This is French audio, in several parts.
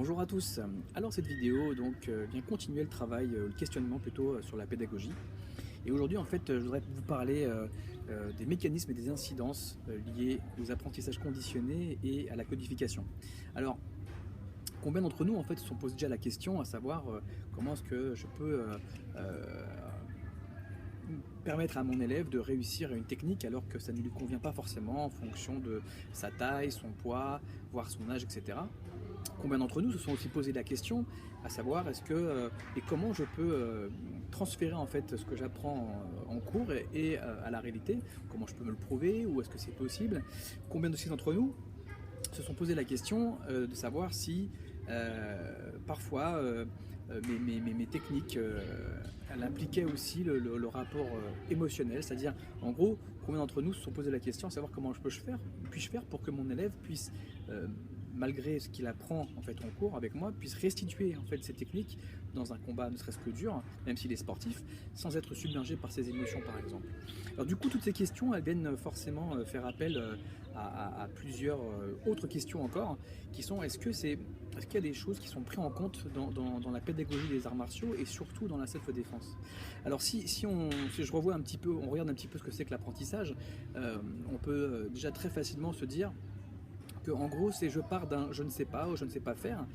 Bonjour à tous. Alors cette vidéo vient continuer le travail, le questionnement plutôt sur la pédagogie. Et aujourd'hui en fait je voudrais vous parler des mécanismes et des incidences liés aux apprentissages conditionnés et à la codification. Alors combien d'entre nous en fait se sont posés déjà la question à savoir comment est-ce que je peux euh, permettre à mon élève de réussir une technique alors que ça ne lui convient pas forcément en fonction de sa taille, son poids, voire son âge, etc. Combien d'entre nous se sont aussi posé la question à savoir est-ce que et comment je peux transférer en fait ce que j'apprends en cours à la réalité, comment je peux me le prouver ou est-ce que c'est possible. Combien aussi d'entre nous se sont posé la question de savoir si parfois mes techniques elles impliquaient aussi le rapport émotionnel, c'est-à-dire en gros combien d'entre nous se sont posé la question à savoir comment puis-je faire pour que mon élève puisse malgré ce qu'il apprend en fait en cours avec moi, puisse restituer en fait ces techniques dans un combat ne serait-ce que dur, même s'il est sportif, sans être submergé par ses émotions par exemple. Alors du coup toutes ces questions elles viennent forcément faire appel à plusieurs autres questions encore, qui sont est-ce qu'il y a des choses qui sont prises en compte dans la pédagogie des arts martiaux et surtout dans la self-défense. Alors si je revois un petit peu, on regarde un petit peu ce que c'est que l'apprentissage, on peut déjà très facilement se dire que en gros c'est je pars d'un je ne sais pas ou je ne sais pas faire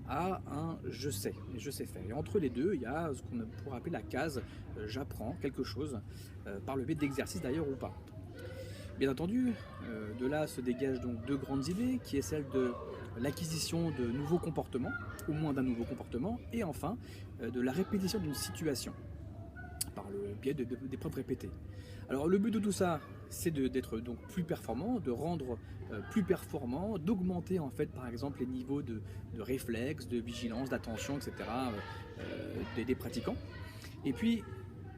à un je sais et je sais faire. Et entre les deux, il y a ce qu'on pourrait appeler la case j'apprends quelque chose par le biais d'exercices d'ailleurs ou pas. Bien entendu, de là se dégagent donc deux grandes idées qui est celle de l'acquisition de nouveaux comportements, au moins d'un nouveau comportement, et enfin de la répétition d'une situation par le biais d'épreuves répétées. Alors le but de tout ça, c'est d'être donc plus performant, de rendre plus performant, d'augmenter en fait par exemple les niveaux de réflexe, de vigilance, d'attention, etc. Des pratiquants. Et puis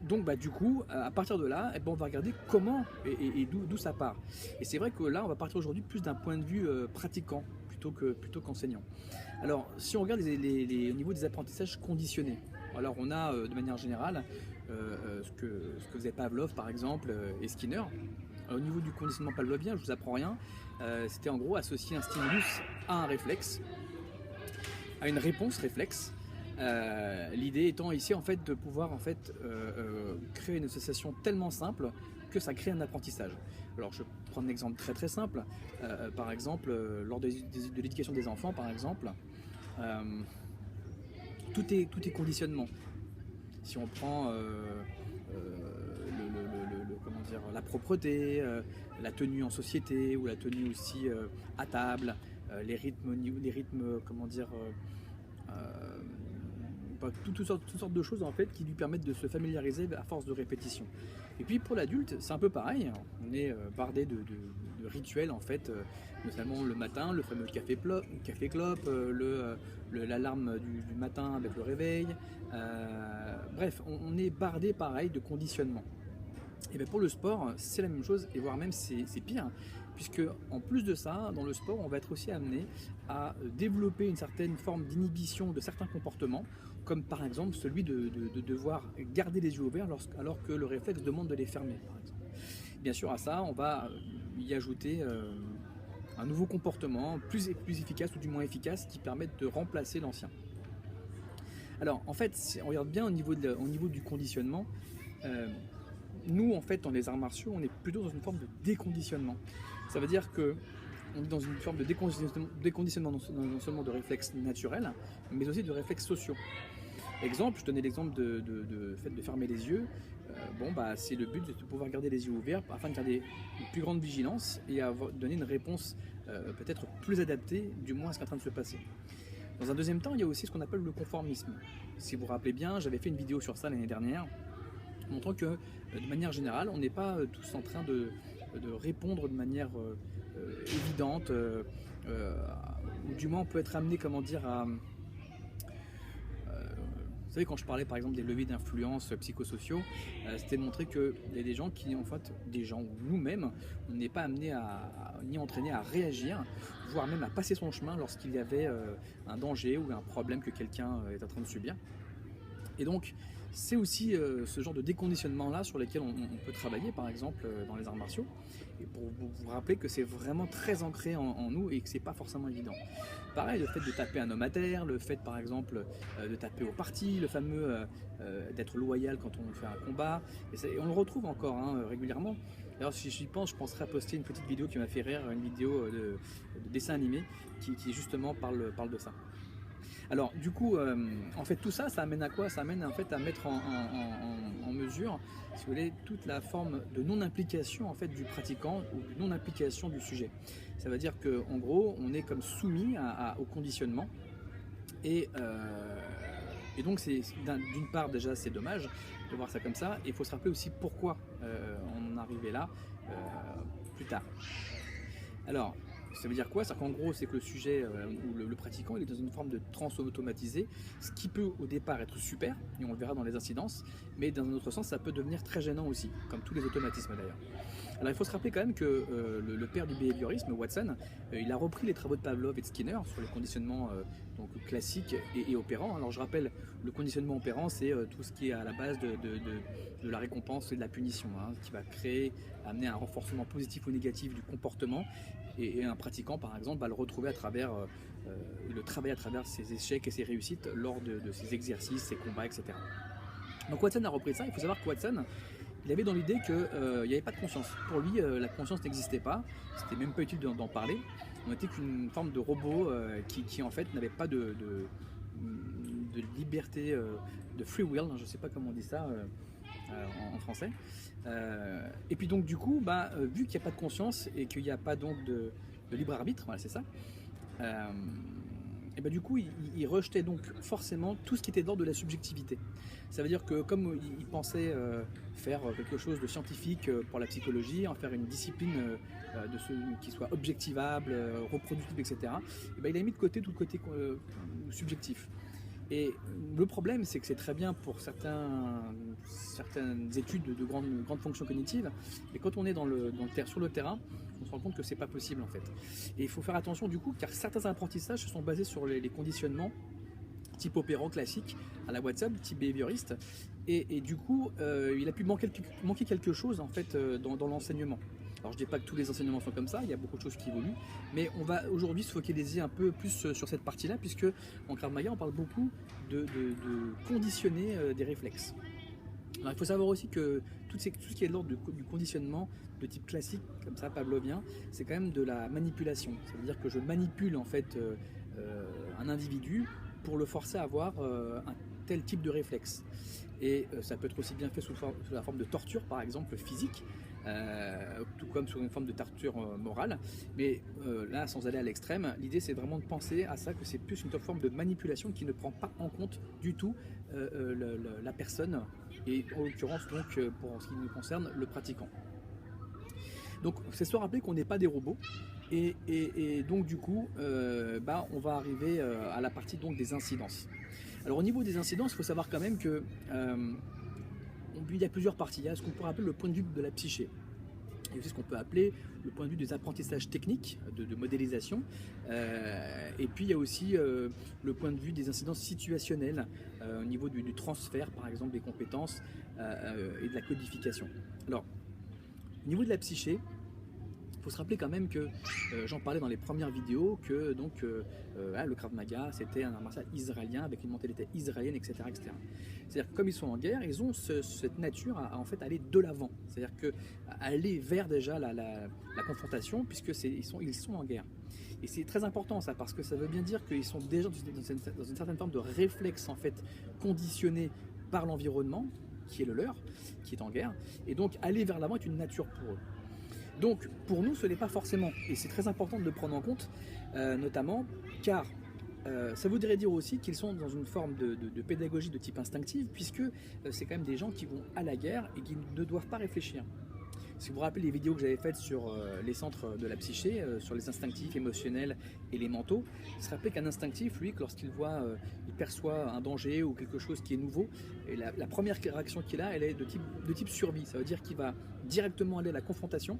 donc du coup, à partir de là, on va regarder comment et d'où ça part. Et c'est vrai que là, on va partir aujourd'hui plus d'un point de vue pratiquant plutôt qu'enseignant. Alors, si on regarde au niveau des apprentissages conditionnés, alors on a de manière générale ce que faisait Pavlov par exemple et Skinner. Alors, au niveau du conditionnement pavlovien, je vous apprends rien, c'était en gros associer un stimulus à un réflexe, à une réponse réflexe. L'idée étant ici en fait de pouvoir en fait créer une association tellement simple que ça crée un apprentissage. Alors je prends un exemple très très simple. Par exemple, lors de l'éducation des enfants, par exemple, tout est conditionnement. Si on prend comment dire, la propreté, la tenue en société ou la tenue aussi à table, les rythmes comment dire, toutes sortes de choses en fait qui lui permettent de se familiariser à force de répétition. Et puis pour l'adulte, c'est un peu pareil. On est bardé de rituels en fait, notamment le matin, le fameux café clope, l'alarme du matin avec le réveil. Bref, on est bardé pareil de conditionnement. Et bien pour le sport, c'est la même chose, et voire même c'est pire, puisque en plus de ça, dans le sport, on va être aussi amené à développer une certaine forme d'inhibition de certains comportements, comme par exemple celui de devoir garder les yeux ouverts alors que le réflexe demande de les fermer, par exemple. Bien sûr, à ça, on va y ajouter un nouveau comportement plus efficace, ou du moins efficace, qui permette de remplacer l'ancien. Alors, en fait, si on regarde bien au niveau du conditionnement, nous, en fait, dans les arts martiaux, on est plutôt dans une forme de déconditionnement. Ça veut dire que on est dans une forme de déconditionnement non seulement de réflexes naturels, mais aussi de réflexes sociaux. Exemple, je donnais l'exemple de fait de fermer les yeux. C'est le but de pouvoir garder les yeux ouverts afin de garder une plus grande vigilance et donner une réponse peut-être plus adaptée, du moins à ce qui est en train de se passer. Dans un deuxième temps, il y a aussi ce qu'on appelle le conformisme. Si vous vous rappelez bien, j'avais fait une vidéo sur ça l'année dernière, montrant que de manière générale, on n'est pas tous en train de répondre de manière évidente, ou du moins on peut être amené, comment dire, à... vous savez, quand je parlais par exemple des leviers d'influence psychosociaux, c'était de montrer qu'il y a des gens qui, en fait, des gens ou nous-mêmes, on n'est pas amené ni entraîné à réagir, voire même à passer son chemin lorsqu'il y avait un danger ou un problème que quelqu'un est en train de subir. Et donc, c'est aussi ce genre de déconditionnement-là sur lesquels on peut travailler, par exemple, dans les arts martiaux. Et pour vous rappeler que c'est vraiment très ancré en nous et que c'est pas forcément évident. Pareil, le fait de taper un homme à terre, le fait par exemple de taper au parti, le fameux d'être loyal quand on fait un combat, et on le retrouve encore hein, régulièrement. Alors si j'y pense, je penserais à poster une petite vidéo qui m'a fait rire, une vidéo de dessin animé qui justement parle de ça. Alors du coup, en fait tout ça, ça amène à quoi? Ça amène en fait à mettre en mesure, si vous voulez, toute la forme de non-implication en fait du pratiquant ou de non-implication du sujet. Ça veut dire qu'en gros, on est comme soumis au conditionnement et, donc d'une part déjà c'est dommage de voir ça comme ça, et il faut se rappeler aussi pourquoi on en est arrivé là plus tard. Alors, ça veut dire quoi? C'est qu'en gros, c'est que le sujet ou le pratiquant, il est dans une forme de transe automatisée, ce qui peut au départ être super, et on le verra dans les incidences, mais dans un autre sens, ça peut devenir très gênant aussi, comme tous les automatismes d'ailleurs. Alors il faut se rappeler quand même que le père du behaviorisme, Watson, il a repris les travaux de Pavlov et de Skinner sur le conditionnement donc classique et opérant. Alors je rappelle, le conditionnement opérant, c'est tout ce qui est à la base de la récompense et de la punition, hein, qui va amener un renforcement positif ou négatif du comportement. Et un pratiquant, par exemple, va le retrouver à travers le travail à travers ses échecs et ses réussites lors de ses exercices, ses combats, etc. Donc Watson a repris ça. Il faut savoir que Watson, il avait dans l'idée qu'il n'y avait pas de conscience. Pour lui, la conscience n'existait pas. C'était même pas utile d'en parler. On n'était qu'une forme de robot qui en fait n'avait pas de liberté, de free will. Je ne sais pas comment on dit ça en français. Et puis donc du coup, vu qu'il n'y a pas de conscience et qu'il n'y a pas donc de libre arbitre, voilà, c'est ça. Et du coup, il rejetait donc forcément tout ce qui était d'ordre de la subjectivité. Ça veut dire que comme il pensait faire quelque chose de scientifique pour la psychologie, en faire une discipline qui soit objectivable, reproductible, etc., il a mis de côté tout le côté subjectif. Et le problème, c'est que c'est très bien pour certaines études de grandes fonctions cognitives, mais quand on est sur le terrain, on se rend compte que c'est pas possible en fait. Et il faut faire attention du coup, car certains apprentissages se sont basés sur les conditionnements type opérant classique à la WhatsApp, type behavioriste, et du coup, il a pu manquer quelque chose en fait dans l'enseignement. Alors je ne dis pas que tous les enseignements sont comme ça, il y a beaucoup de choses qui évoluent, mais on va aujourd'hui se focaliser un peu plus sur cette partie-là, puisque en Krav Maga on parle beaucoup de conditionner des réflexes. Alors il faut savoir aussi que tout ce qui est de l'ordre du conditionnement de type classique, comme ça, pavlovien, c'est quand même de la manipulation. Ça veut dire que je manipule en fait un individu pour le forcer à avoir un tel type de réflexe. Et ça peut être aussi bien fait sous la forme de torture, par exemple, physique, tout comme sous une forme de torture morale. Mais là, sans aller à l'extrême, l'idée c'est vraiment de penser à ça, que c'est plus une forme de manipulation qui ne prend pas en compte du tout la personne, et en l'occurrence, donc, pour ce qui nous concerne, le pratiquant. Donc, c'est se rappeler qu'on n'est pas des robots. Et donc du coup, on va arriver à la partie donc des incidences. Alors au niveau des incidences, il faut savoir quand même que il y a plusieurs parties. Il y a ce qu'on pourrait appeler le point de vue de la psyché. Il y a aussi ce qu'on peut appeler le point de vue des apprentissages techniques, de modélisation. Et puis il y a aussi le point de vue des incidences situationnelles au niveau du transfert, par exemple, des compétences et de la codification. Alors, au niveau de la psyché, il faut se rappeler quand même que, j'en parlais dans les premières vidéos, que donc, le Krav Maga, c'était un art martial israélien avec une mentalité israélienne, etc. etc. C'est-à-dire que comme ils sont en guerre, ils ont cette nature à en fait aller de l'avant. C'est-à-dire que aller vers déjà la confrontation, puisque ils sont en guerre. Et c'est très important ça, parce que ça veut bien dire qu'ils sont déjà dans une certaine forme de réflexe en fait conditionné par l'environnement, qui est le leur, qui est en guerre. Et donc aller vers l'avant est une nature pour eux. Donc pour nous ce n'est pas forcément, et c'est très important de le prendre en compte, notamment car ça voudrait dire aussi qu'ils sont dans une forme de pédagogie de type instinctive, puisque c'est quand même des gens qui vont à la guerre et qui ne doivent pas réfléchir. Si vous vous rappelez les vidéos que j'avais faites sur les centres de la psyché, sur les instinctifs, émotionnels et les mentaux, il se rappelait qu'un instinctif, lui, lorsqu'il il perçoit un danger ou quelque chose qui est nouveau, et la première réaction qu'il a, elle est de type survie. Ça veut dire qu'il va directement aller à la confrontation.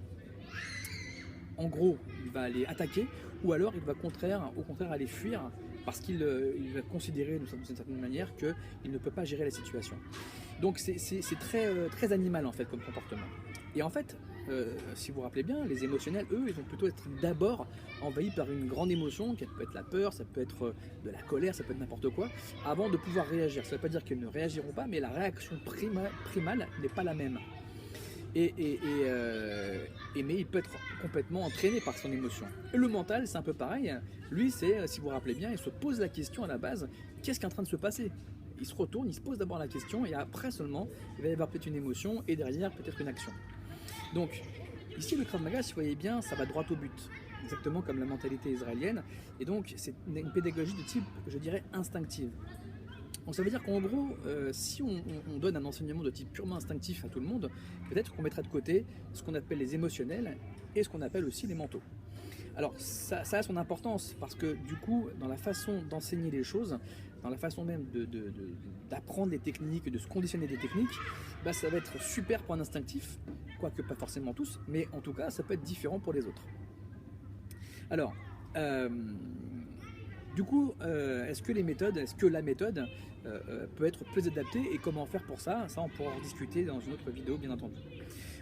En gros, il va aller attaquer, ou alors il va au contraire aller fuir parce qu'il il va considérer d'une certaine manière qu'il ne peut pas gérer la situation. Donc c'est très animal en fait comme comportement. Et en fait, si vous vous rappelez bien, les émotionnels, eux, ils vont plutôt être d'abord envahis par une grande émotion, qui peut être la peur, ça peut être de la colère, ça peut être n'importe quoi, avant de pouvoir réagir. Ça ne veut pas dire qu'ils ne réagiront pas, mais la réaction primale n'est pas la même. Mais il peut être complètement entraîné par son émotion. Et le mental, c'est un peu pareil. Lui, si vous vous rappelez bien, il se pose la question à la base, qu'est-ce qui est en train de se passer? Il se retourne, il se pose d'abord la question, et après seulement, il va y avoir peut-être une émotion, et derrière, peut-être une action. Donc, ici, le Krav Maga, si vous voyez bien, ça va droit au but, exactement comme la mentalité israélienne, et donc c'est une pédagogie de type, je dirais, instinctive. Donc ça veut dire qu'en gros, si on donne un enseignement de type purement instinctif à tout le monde, peut-être qu'on mettrait de côté ce qu'on appelle les émotionnels et ce qu'on appelle aussi les mentaux. Alors ça a son importance parce que du coup, dans la façon d'enseigner les choses, dans la façon même d'apprendre des techniques, de se conditionner des techniques, bah, ça va être super pour un instinctif, quoique pas forcément tous, mais en tout cas ça peut être différent pour les autres. Alors, du coup, est-ce que la méthode peut être plus adaptée et comment faire pour ça? Ça, on pourra en discuter dans une autre vidéo, bien entendu.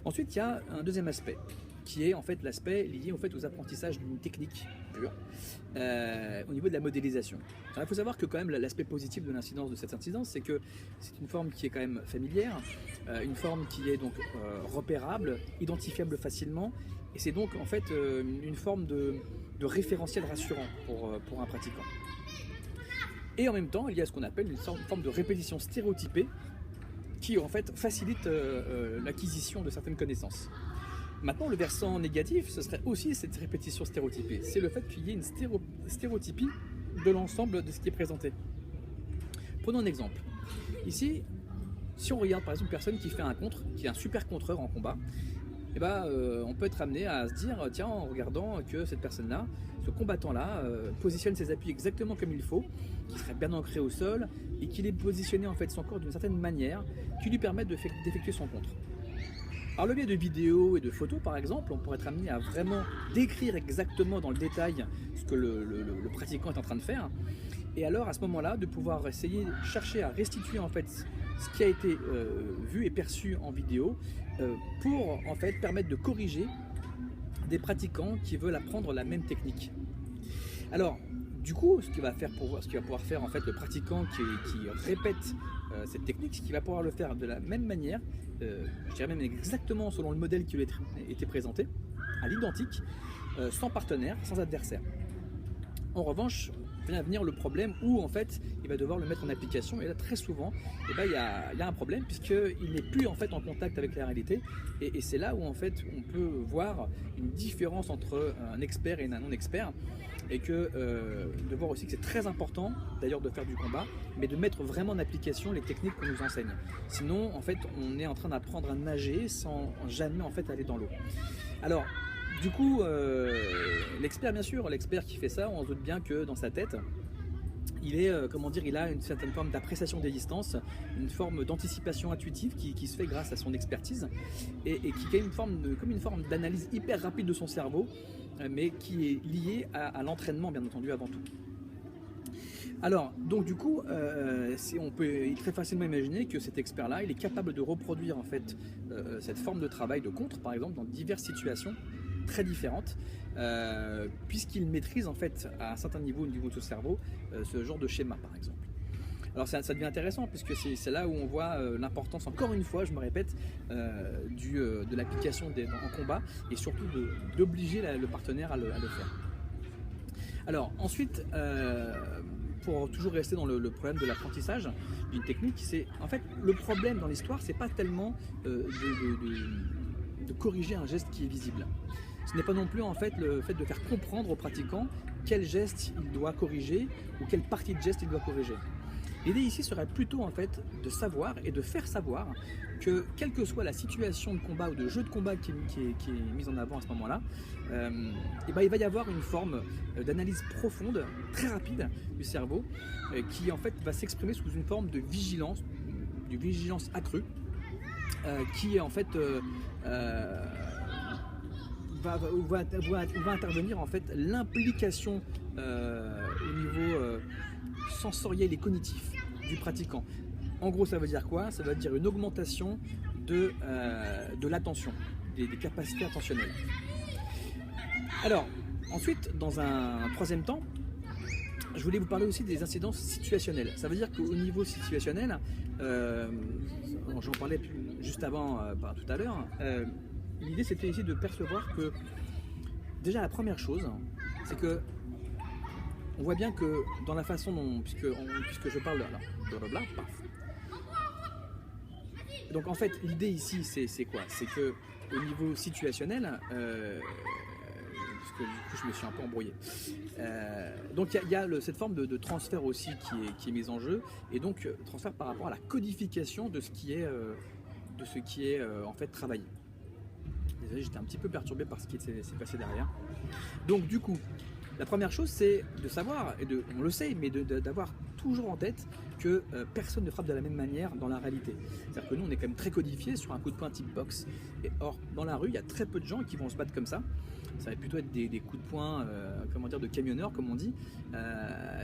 Ensuite, il y a un deuxième aspect, qui est en fait l'aspect lié aux apprentissages d'une technique pure, au niveau de la modélisation. Alors, il faut savoir que quand même l'aspect positif de l'incidence de cette incidence, c'est que c'est une forme qui est quand même familière, une forme qui est donc repérable, identifiable facilement, et c'est donc en fait une forme de référentiel rassurant pour un pratiquant. Et en même temps, il y a ce qu'on appelle une forme de répétition stéréotypée qui en fait facilite l'acquisition de certaines connaissances. Maintenant, le versant négatif, ce serait aussi cette répétition stéréotypée. C'est le fait qu'il y ait une stéréotypie de l'ensemble de ce qui est présenté. Prenons un exemple. Ici, si on regarde par exemple une personne qui fait un contre, qui est un super contreur en combat, eh ben, on peut être amené à se dire, tiens, en regardant que cette personne-là, ce combattant-là, positionne ses appuis exactement comme il faut, qu'il serait bien ancré au sol, et qu'il est positionné en fait son corps d'une certaine manière qui lui permette d'effectuer son contre. Par le biais de vidéos et de photos par exemple, on pourrait être amené à vraiment décrire exactement dans le détail ce que le pratiquant est en train de faire, et alors à ce moment-là, de pouvoir chercher à restituer en fait ce qui a été vu et perçu en vidéo, pour en fait permettre de corriger des pratiquants qui veulent apprendre la même technique. Alors, du coup, ce qu'il va pouvoir faire en fait le pratiquant qui répète cette technique, c'est qu'il va pouvoir le faire de la même manière, je dirais même exactement selon le modèle qui lui a été présenté, à l'identique, sans partenaire, sans adversaire. En revanche, vient venir le problème où en fait il va devoir le mettre en application, et là très souvent il y a un problème puisqu'il n'est plus en fait en contact avec la réalité, et c'est là où en fait on peut voir une différence entre un expert et un non-expert, et que de voir aussi que c'est très important d'ailleurs de faire du combat, mais de mettre vraiment en application les techniques qu'on nous enseigne. Sinon en fait on est en train d'apprendre à nager sans jamais en fait aller dans l'eau. Alors du coup, l'expert, bien sûr, l'expert qui fait ça, on se doute bien que dans sa tête, il a une certaine forme d'appréciation des distances, une forme d'anticipation intuitive qui se fait grâce à son expertise, et qui a une forme d'analyse hyper rapide de son cerveau, mais qui est liée à l'entraînement, bien entendu, avant tout. Alors, donc du coup, on peut très facilement imaginer que cet expert-là, il est capable de reproduire en fait cette forme de travail de contre, par exemple, dans diverses situations très différentes, puisqu'il maîtrise en fait à un certain niveau, au niveau de ce cerveau, ce genre de schéma par exemple. Alors ça devient intéressant puisque c'est là où on voit l'importance, encore une fois, je me répète, de l'application en combat, et surtout d'obliger le partenaire à le faire. Alors ensuite, pour toujours rester dans le problème de l'apprentissage d'une technique, c'est en fait le problème dans l'histoire, c'est pas tellement de corriger un geste qui est visible. Ce n'est pas non plus en fait le fait de faire comprendre au pratiquant quel geste il doit corriger ou quelle partie de geste il doit corriger. L'idée ici serait plutôt en fait de savoir et de faire savoir que quelle que soit la situation de combat ou de jeu de combat qui est mise en avant à ce moment-là, il va y avoir une forme d'analyse profonde, très rapide du cerveau, qui en fait va s'exprimer sous une forme de vigilance accrue, qui en fait va intervenir en fait l'implication au niveau sensoriel et cognitif du pratiquant. En gros, ça veut dire quoi? Ça veut dire une augmentation de l'attention, des capacités attentionnelles. Alors, ensuite, dans un troisième temps, je voulais vous parler aussi des incidences situationnelles. Ça veut dire qu'au niveau situationnel, j'en parlais juste avant, tout à l'heure, l'idée c'était ici de percevoir que, déjà la première chose, c'est que on voit bien que dans la façon dont, puisque je parle, blablabla, paf. Donc en fait, l'idée ici, c'est quoi? C'est que au niveau situationnel, parce que du coup je me suis un peu embrouillé. Donc il y a cette forme de transfert aussi qui est mise en jeu, et donc transfert par rapport à la codification de ce qui est, en fait travaillé. Désolé, j'étais un petit peu perturbé par ce qui s'est passé derrière. Donc du coup, la première chose c'est de savoir, et on le sait, mais d'avoir toujours en tête que personne ne frappe de la même manière dans la réalité. C'est-à-dire que nous on est quand même très codifié sur un coup de poing type boxe, et or dans la rue il y a très peu de gens qui vont se battre comme ça. Ça va plutôt être des coups de poing, de camionneurs comme on dit,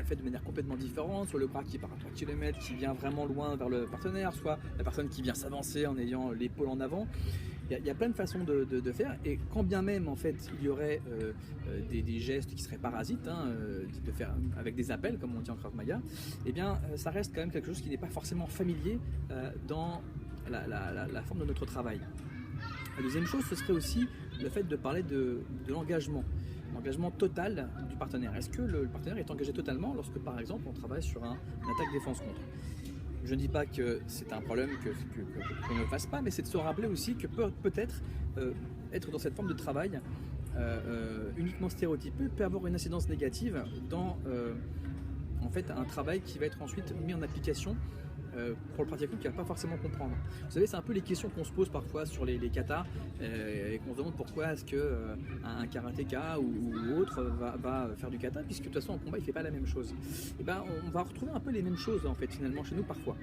fait de manière complètement différente, soit le bras qui part à 3 km, qui vient vraiment loin vers le partenaire, soit la personne qui vient s'avancer en ayant l'épaule en avant. Il y a plein de façons de faire, et quand bien même en fait il y aurait des gestes qui seraient parasites, de faire avec des appels comme on dit en Krav Maga, eh bien ça reste quand même quelque chose qui n'est pas forcément familier dans la forme de notre travail. La deuxième chose, ce serait aussi le fait de parler de l'engagement total du partenaire. Est-ce que le partenaire est engagé totalement lorsque par exemple on travaille sur une attaque défense-contre? Je ne dis pas que c'est un problème qu'on ne fasse pas, mais c'est de se rappeler aussi que peut-être être dans cette forme de travail uniquement stéréotypé peut avoir une incidence négative dans en fait un travail qui va être ensuite mis en application pour le pratiquant qui ne va pas forcément comprendre. Vous savez, c'est un peu les questions qu'on se pose parfois sur les katas, et qu'on se demande pourquoi est-ce qu'un karatéka ou autre va faire du kata, puisque de toute façon en combat il ne fait pas la même chose. Et ben, on va retrouver un peu les mêmes choses en fait finalement chez nous parfois.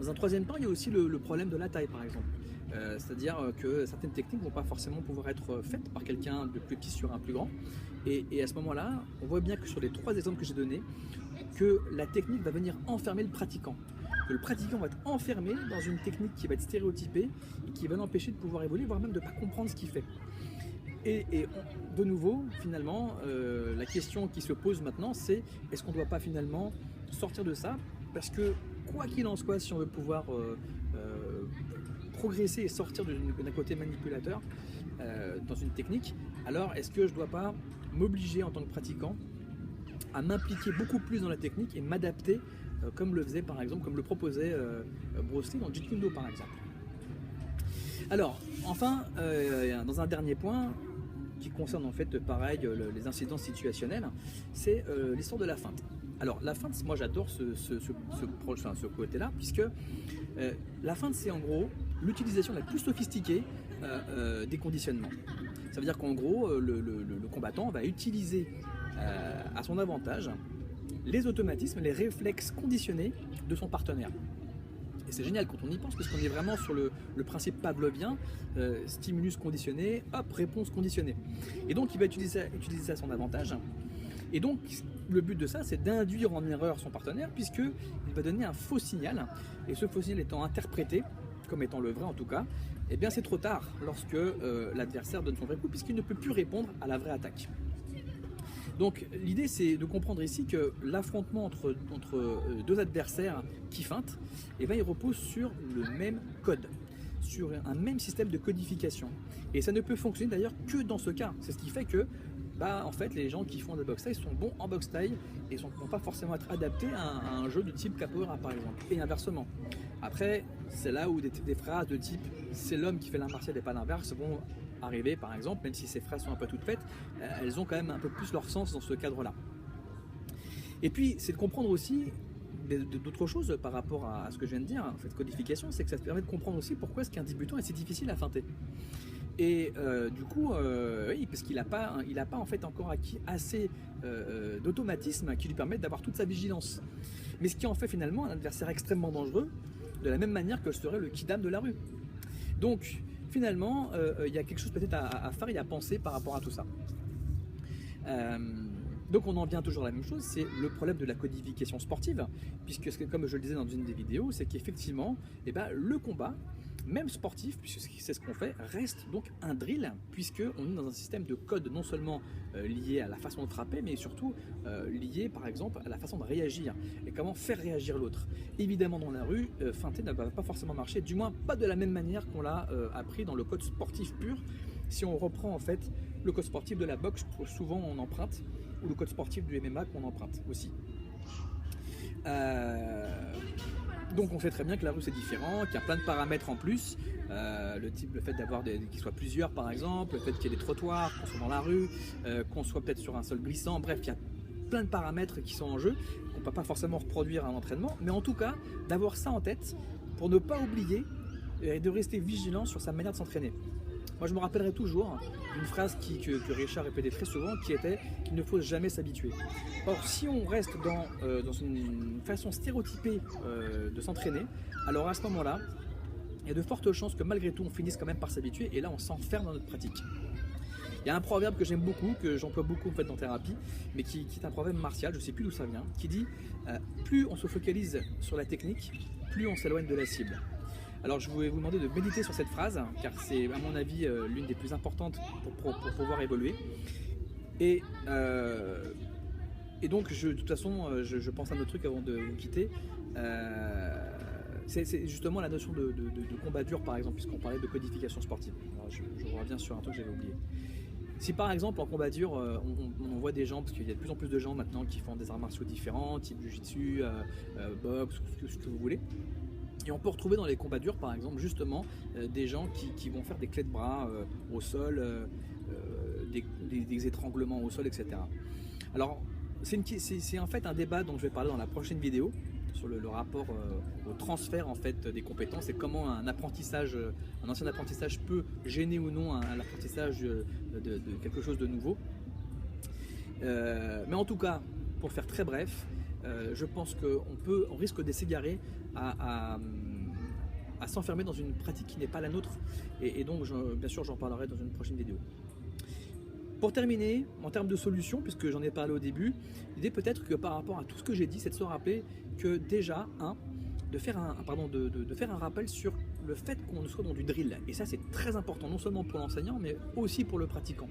Dans un troisième temps, il y a aussi le problème de la taille par exemple. C'est-à-dire que certaines techniques ne vont pas forcément pouvoir être faites par quelqu'un de plus petit sur un plus grand. Et à ce moment-là, on voit bien que sur les trois exemples que j'ai donnés, que la technique va venir enfermer le pratiquant. Que le pratiquant va être enfermé dans une technique qui va être stéréotypée et qui va l'empêcher de pouvoir évoluer, voire même de ne pas comprendre ce qu'il fait. Et de nouveau, finalement, la question qui se pose maintenant, c'est est-ce qu'on ne doit pas finalement sortir de ça? Parce que quoi qu'il en soit, si on veut pouvoir progresser et sortir d'un côté manipulateur dans une technique, alors est-ce que je ne dois pas m'obliger en tant que pratiquant à m'impliquer beaucoup plus dans la technique et m'adapter comme le faisait par exemple, comme le proposait Bruce Lee dans Jeet Kune Do par exemple. Alors enfin, dans un dernier point qui concerne en fait pareil les incidences situationnelles, c'est l'histoire de la feinte. Alors la feinte, moi j'adore ce côté-là, puisque la feinte c'est en gros l'utilisation la plus sophistiquée des conditionnements. Ça veut dire qu'en gros le combattant va utiliser à son avantage les automatismes, les réflexes conditionnés de son partenaire. Et c'est génial quand on y pense, parce qu'on est vraiment sur le principe pavlovien, stimulus conditionné, hop, réponse conditionnée. Et donc il va utiliser ça à son avantage. Et donc le but de ça, c'est d'induire en erreur son partenaire, puisqu'il va donner un faux signal, et ce faux signal étant interprété comme étant le vrai en tout cas, eh bien c'est trop tard lorsque l'adversaire donne son vrai coup, puisqu'il ne peut plus répondre à la vraie attaque. Donc l'idée c'est de comprendre ici que l'affrontement entre deux adversaires qui feintent, eh bien, il repose sur le même code, sur un même système de codification. Et ça ne peut fonctionner d'ailleurs que dans ce cas. C'est ce qui fait que en fait, les gens qui font de boxe taille sont bons en boxe taille et ne vont pas forcément être adaptés à un jeu de type capoeira par exemple, et inversement. Après, c'est là où des phrases de type c'est l'homme qui fait l'art martial et pas l'inverse vont arriver par exemple, même si ces phrases sont un peu toutes faites, elles ont quand même un peu plus leur sens dans ce cadre-là. Et puis, c'est de comprendre aussi d'autres choses par rapport à ce que je viens de dire, en fait, codification, c'est que ça te permet de comprendre aussi pourquoi est-ce qu'un débutant est si difficile à feinter. Et du coup, oui, parce qu'il n'a pas en fait encore acquis assez d'automatisme qui lui permettent d'avoir toute sa vigilance. Mais ce qui en fait finalement un adversaire extrêmement dangereux, de la même manière que serait le kidam de la rue. Donc finalement, il y a quelque chose peut-être à faire et à penser par rapport à tout ça. Donc on en vient toujours à la même chose, c'est le problème de la codification sportive, puisque comme je le disais dans une des vidéos, c'est qu'effectivement, eh ben, le combat, même sportif, puisque c'est ce qu'on fait, reste donc un drill, puisqu'on est dans un système de code non seulement lié à la façon de frapper, mais surtout lié par exemple à la façon de réagir, et comment faire réagir l'autre. Évidemment dans la rue, feinter ne va pas forcément marcher, du moins pas de la même manière qu'on l'a appris dans le code sportif pur. Si on reprend en fait le code sportif de la boxe, souvent on emprunte, ou le code sportif du MMA qu'on emprunte aussi. Donc on sait très bien que la rue c'est différent, qu'il y a plein de paramètres en plus, le fait d'avoir qu'ils soient plusieurs par exemple, le fait qu'il y ait des trottoirs, qu'on soit dans la rue, qu'on soit peut-être sur un sol glissant, bref il y a plein de paramètres qui sont en jeu, qu'on ne peut pas forcément reproduire à un entraînement, mais en tout cas d'avoir ça en tête pour ne pas oublier et de rester vigilant sur sa manière de s'entraîner. Moi je me rappellerai toujours d'une phrase que Richard répétait très souvent qui était qu'il ne faut jamais s'habituer. Or si on reste dans une façon stéréotypée de s'entraîner, alors à ce moment-là, il y a de fortes chances que malgré tout on finisse quand même par s'habituer et là on s'enferme dans notre pratique. Il y a un proverbe que j'aime beaucoup, que j'emploie beaucoup en fait en thérapie, mais qui est un proverbe martial, je ne sais plus d'où ça vient, qui dit plus on se focalise sur la technique, plus on s'éloigne de la cible. Alors je voulais vous demander de méditer sur cette phrase, car c'est à mon avis l'une des plus importantes pour pouvoir évoluer. Et donc de toute façon, je pense à un autre truc avant de vous quitter. C'est justement la notion de combat dur par exemple, puisqu'on parlait de codification sportive. Alors, je reviens sur un truc que j'avais oublié. Si par exemple en combat dur, on voit des gens, parce qu'il y a de plus en plus de gens maintenant qui font des arts martiaux différents, type jiu-jitsu, boxe, ce que vous voulez. Et on peut retrouver dans les combats durs, par exemple, justement, des gens qui vont faire des clés de bras au sol, des étranglements au sol, etc. Alors, c'est en fait un débat dont je vais parler dans la prochaine vidéo, sur le rapport au transfert en fait, des compétences et comment un ancien apprentissage peut gêner ou non l'apprentissage de quelque chose de nouveau. Mais en tout cas, pour faire très bref, je pense qu'on risque de s'égarer à s'enfermer dans une pratique qui n'est pas la nôtre et donc bien sûr j'en parlerai dans une prochaine vidéo. Pour terminer, en termes de solutions, puisque j'en ai parlé au début, l'idée peut-être que par rapport à tout ce que j'ai dit, c'est de se rappeler que déjà, de faire un rappel sur le fait qu'on soit dans du drill. Et ça c'est très important, non seulement pour l'enseignant, mais aussi pour le pratiquant.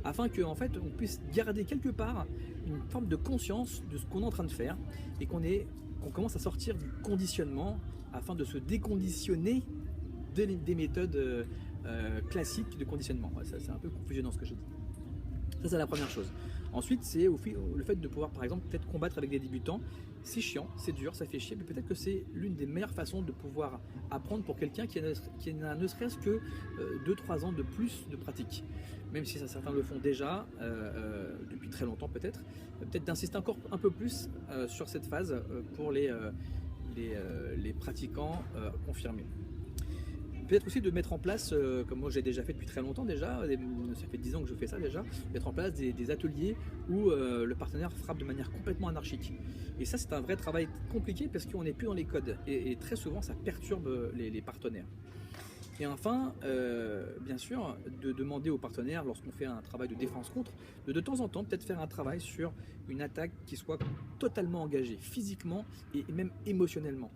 Afin qu'en fait, on puisse garder quelque part une forme de conscience de ce qu'on est en train de faire et qu'on commence à sortir du conditionnement afin de se déconditionner des méthodes classiques de conditionnement. Ouais, c'est un peu confusionnant ce que j'ai dit. Ça, c'est la première chose. Ensuite, c'est le fait de pouvoir, par exemple, peut-être combattre avec des débutants. C'est chiant, c'est dur, ça fait chier, mais peut-être que c'est l'une des meilleures façons de pouvoir apprendre pour quelqu'un qui n'a ne serait-ce que 2-3 ans de plus de pratique. Même si certains le font déjà, depuis très longtemps peut-être d'insister encore un peu plus sur cette phase pour les pratiquants confirmés. Peut-être aussi de mettre en place, comme moi j'ai déjà fait depuis très longtemps déjà, ça fait 10 ans que je fais ça déjà, mettre en place des ateliers où le partenaire frappe de manière complètement anarchique. Et ça c'est un vrai travail compliqué parce qu'on n'est plus dans les codes et très souvent ça perturbe les partenaires. Et enfin, bien sûr, de demander aux partenaires, lorsqu'on fait un travail de défense contre, de temps en temps peut-être faire un travail sur une attaque qui soit totalement engagée, physiquement et même émotionnellement.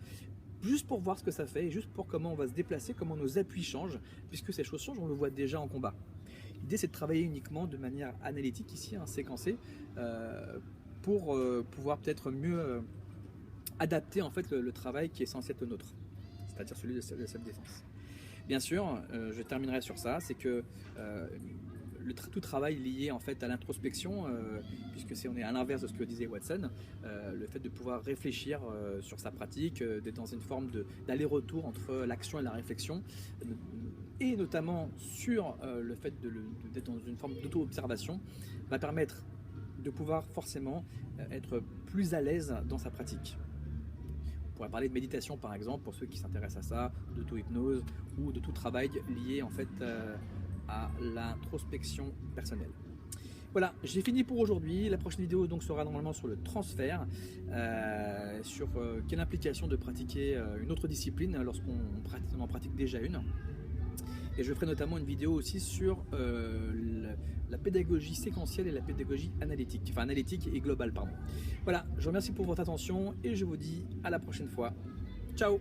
Juste pour voir ce que ça fait, et juste pour comment on va se déplacer, comment nos appuis changent, puisque ces choses changent, on le voit déjà en combat. L'idée c'est de travailler uniquement de manière analytique ici, séquencée, pour pouvoir peut-être mieux adapter en fait le travail qui est censé être le nôtre, c'est-à-dire celui de self-défense. Bien sûr, je terminerai sur ça, c'est que tout travail lié en fait à l'introspection, puisque on est à l'inverse de ce que disait Watson, le fait de pouvoir réfléchir sur sa pratique, d'être dans une forme d'aller-retour entre l'action et la réflexion, et notamment sur le fait d'être dans une forme d'auto-observation, va permettre de pouvoir forcément être plus à l'aise dans sa pratique. On pourrait parler de méditation par exemple, pour ceux qui s'intéressent à ça, d'auto-hypnose ou de tout travail lié en fait à l'introspection personnelle. Voilà, j'ai fini pour aujourd'hui. La prochaine vidéo donc sera normalement sur le transfert, sur quelle implication de pratiquer une autre discipline lorsqu'on en pratique déjà une. Et je ferai notamment une vidéo aussi sur la pédagogie séquentielle et la pédagogie analytique, enfin analytique et globale, pardon. Voilà, je vous remercie pour votre attention et je vous dis à la prochaine fois. Ciao!